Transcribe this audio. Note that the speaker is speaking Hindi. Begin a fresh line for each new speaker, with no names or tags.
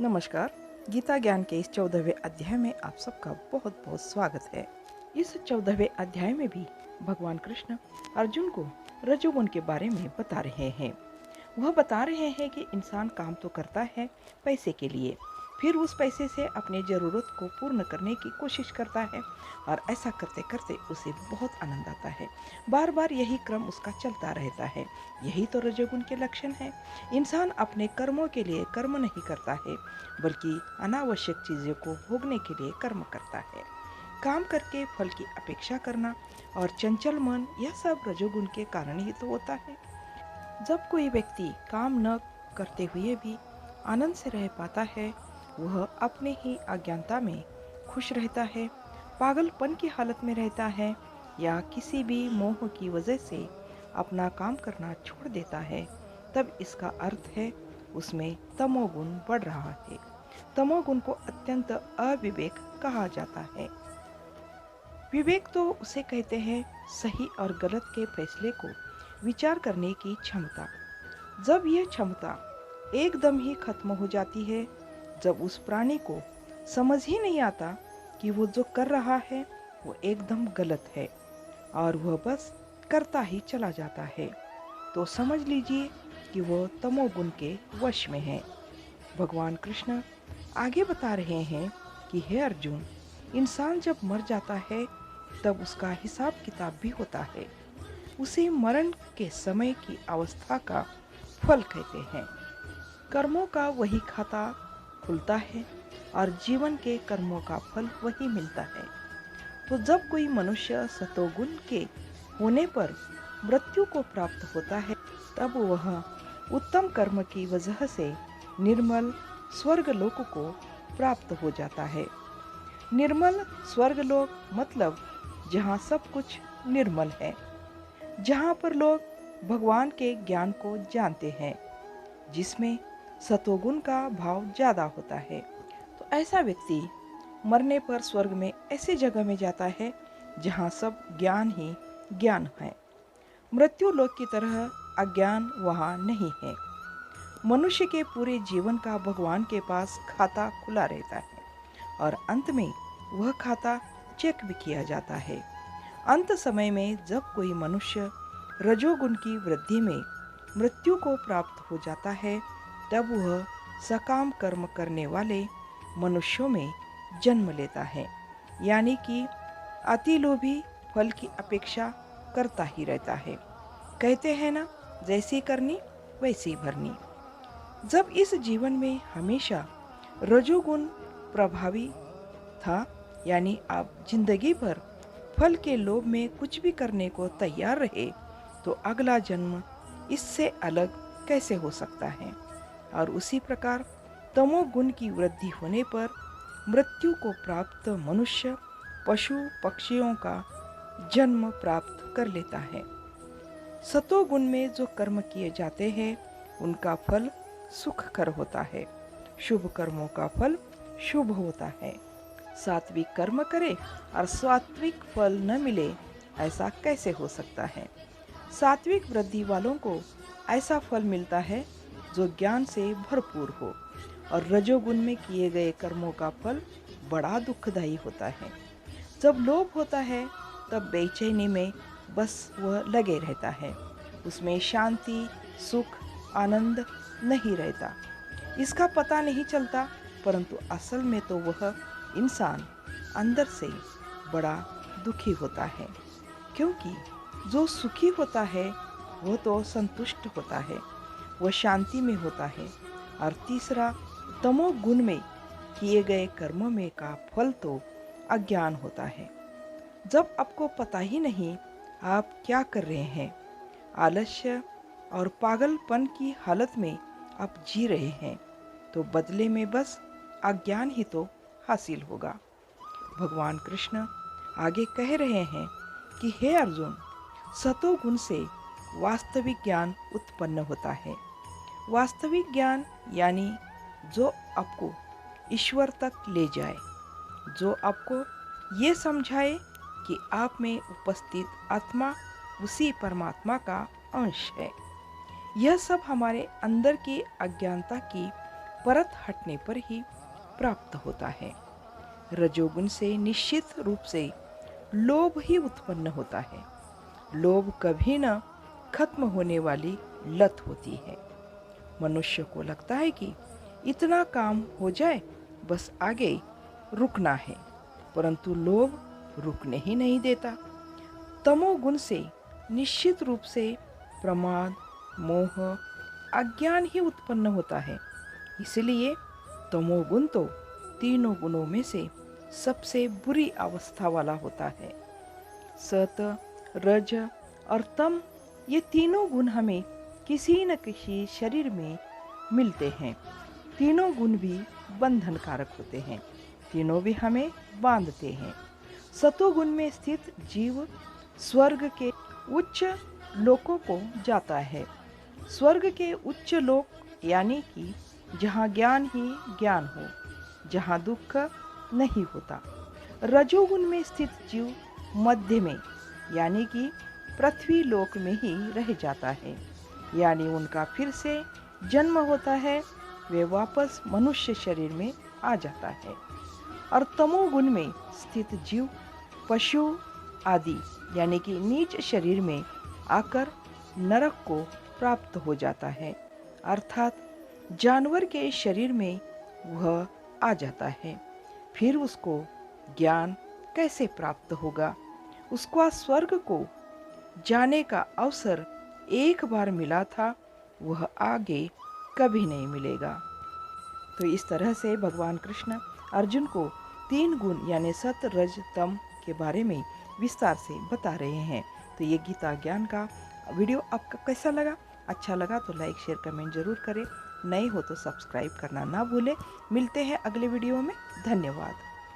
नमस्कार। गीता ज्ञान के इस 14वें अध्याय में आप सबका बहुत बहुत स्वागत है। इस 14वें अध्याय में भी भगवान कृष्ण अर्जुन को रजोगुण के बारे में बता रहे हैं। वह बता रहे हैं कि इंसान काम तो करता है पैसे के लिए, फिर उस पैसे से अपने ज़रूरत को पूर्ण करने की कोशिश करता है और ऐसा करते करते उसे बहुत आनंद आता है। बार बार यही क्रम उसका चलता रहता है। यही तो रजोगुण के लक्षण है। इंसान अपने कर्मों के लिए कर्म नहीं करता है, बल्कि अनावश्यक चीज़ों को भोगने के लिए कर्म करता है। काम करके फल की अपेक्षा करना और चंचल मन, यह सब रजोगुण के कारण ही तो होता है। जब कोई व्यक्ति काम न करते हुए भी आनंद से रह पाता है, वह अपने ही अज्ञानता में खुश रहता है, पागलपन की हालत में रहता है या किसी भी मोह की वजह से अपना काम करना छोड़ देता है, तब इसका अर्थ है उसमें तमोगुण बढ़ रहा है। तमोगुण को अत्यंत अविवेक कहा जाता है। विवेक तो उसे कहते हैं सही और गलत के फैसले को विचार करने की क्षमता। जब यह क्षमता एकदम ही खत्म हो जाती है, जब उस प्राणी को समझ ही नहीं आता कि वो जो कर रहा है वो एकदम गलत है और वह बस करता ही चला जाता है, तो समझ लीजिए कि वह तमोगुण के वश में है। भगवान कृष्ण आगे बता रहे हैं कि हे अर्जुन, इंसान जब मर जाता है तब उसका हिसाब किताब भी होता है। उसे मरण के समय की अवस्था का फल कहते हैं। कर्मों का वही खाता खुलता है और जीवन के कर्मों का फल वही मिलता है। तो जब कोई मनुष्य सतोगुण के होने पर मृत्यु को प्राप्त होता है, तब वह उत्तम कर्म की वजह से निर्मल स्वर्गलोक को प्राप्त हो जाता है। निर्मल स्वर्गलोक मतलब जहाँ सब कुछ निर्मल है, जहाँ पर लोग भगवान के ज्ञान को जानते हैं, जिसमें सतोगुण का भाव ज़्यादा होता है। तो ऐसा व्यक्ति मरने पर स्वर्ग में ऐसी जगह में जाता है जहाँ सब ज्ञान ही ज्ञान है। मृत्यु लोक की तरह अज्ञान वहाँ नहीं है। मनुष्य के पूरे जीवन का भगवान के पास खाता खुला रहता है और अंत में वह खाता चेक भी किया जाता है। अंत समय में जब कोई मनुष्य रजोगुण की वृद्धि में मृत्यु को प्राप्त हो जाता है, तब वह सकाम कर्म करने वाले मनुष्यों में जन्म लेता है, यानी कि अतिलोभी फल की अपेक्षा करता ही रहता है। कहते हैं ना, जैसी करनी वैसी भरनी। जब इस जीवन में हमेशा रजोगुण प्रभावी था, यानी आप जिंदगी भर फल के लोभ में कुछ भी करने को तैयार रहे, तो अगला जन्म इससे अलग कैसे हो सकता है। और उसी प्रकार तमोगुण की वृद्धि होने पर मृत्यु को प्राप्त मनुष्य पशु पक्षियों का जन्म प्राप्त कर लेता है। सतोगुण में जो कर्म किए जाते हैं उनका फल सुखकर होता है। शुभ कर्मों का फल शुभ होता है। सात्विक कर्म करे और सात्विक फल न मिले, ऐसा कैसे हो सकता है। सात्विक वृद्धि वालों को ऐसा फल मिलता है जो ज्ञान से भरपूर हो, और रजोगुण में किए गए कर्मों का फल बड़ा दुखदायी होता है। जब लोभ होता है तब बेचैनी में बस वह लगे रहता है, उसमें शांति सुख आनंद नहीं रहता। इसका पता नहीं चलता, परंतु असल में तो वह इंसान अंदर से बड़ा दुखी होता है, क्योंकि जो सुखी होता है वह तो संतुष्ट होता है, वह शांति में होता है। और तीसरा, तमोगुण में किए गए कर्मों में का फल तो अज्ञान होता है। जब आपको पता ही नहीं आप क्या कर रहे हैं, आलस्य और पागलपन की हालत में आप जी रहे हैं, तो बदले में बस अज्ञान ही तो हासिल होगा। भगवान कृष्ण आगे कह रहे हैं कि हे अर्जुन, सतोगुण से वास्तविक ज्ञान उत्पन्न होता है। वास्तविक ज्ञान यानी जो आपको ईश्वर तक ले जाए, जो आपको ये समझाए कि आप में उपस्थित आत्मा उसी परमात्मा का अंश है। यह सब हमारे अंदर की अज्ञानता की परत हटने पर ही प्राप्त होता है। रजोगुण से निश्चित रूप से लोभ ही उत्पन्न होता है। लोभ कभी न खत्म होने वाली लत होती है। मनुष्य को लगता है कि इतना काम हो जाए, बस आगे रुकना है, परंतु लोभ रुकने ही नहीं देता। तमोगुण से निश्चित रूप से प्रमाद, मोह, अज्ञान ही उत्पन्न होता है। इसलिए तमोगुण तो तीनों गुणों में से सबसे बुरी अवस्था वाला होता है। सत, रज और तम, ये तीनों गुण हमें किसी न किसी शरीर में मिलते हैं। तीनों गुण भी बंधनकारक होते हैं। तीनों भी हमें बांधते हैं। सतोगुण में स्थित जीव स्वर्ग के उच्च लोकों को जाता है। स्वर्ग के उच्च लोक यानी कि जहाँ ज्ञान ही ज्ञान हो, जहाँ दुख नहीं होता। रजोगुण में स्थित जीव मध्य में यानी कि पृथ्वी लोक में ही रह जाता है, यानी उनका फिर से जन्म होता है, वे वापस मनुष्य शरीर में आ जाता है। और तमोगुण में स्थित जीव पशु आदि यानी कि नीच शरीर में आकर नरक को प्राप्त हो जाता है, अर्थात जानवर के शरीर में वह आ जाता है। फिर उसको ज्ञान कैसे प्राप्त होगा? उसको स्वर्ग को जाने का अवसर एक बार मिला था, वह आगे कभी नहीं मिलेगा। तो इस तरह से भगवान कृष्ण अर्जुन को 3 गुण यानी सत, रज, तम के बारे में विस्तार से बता रहे हैं। तो ये गीता ज्ञान का वीडियो आपका कैसा लगा? अच्छा लगा तो लाइक, शेयर, कमेंट जरूर करें। नए हो तो सब्सक्राइब करना ना भूलें। मिलते हैं अगले वीडियो में। धन्यवाद।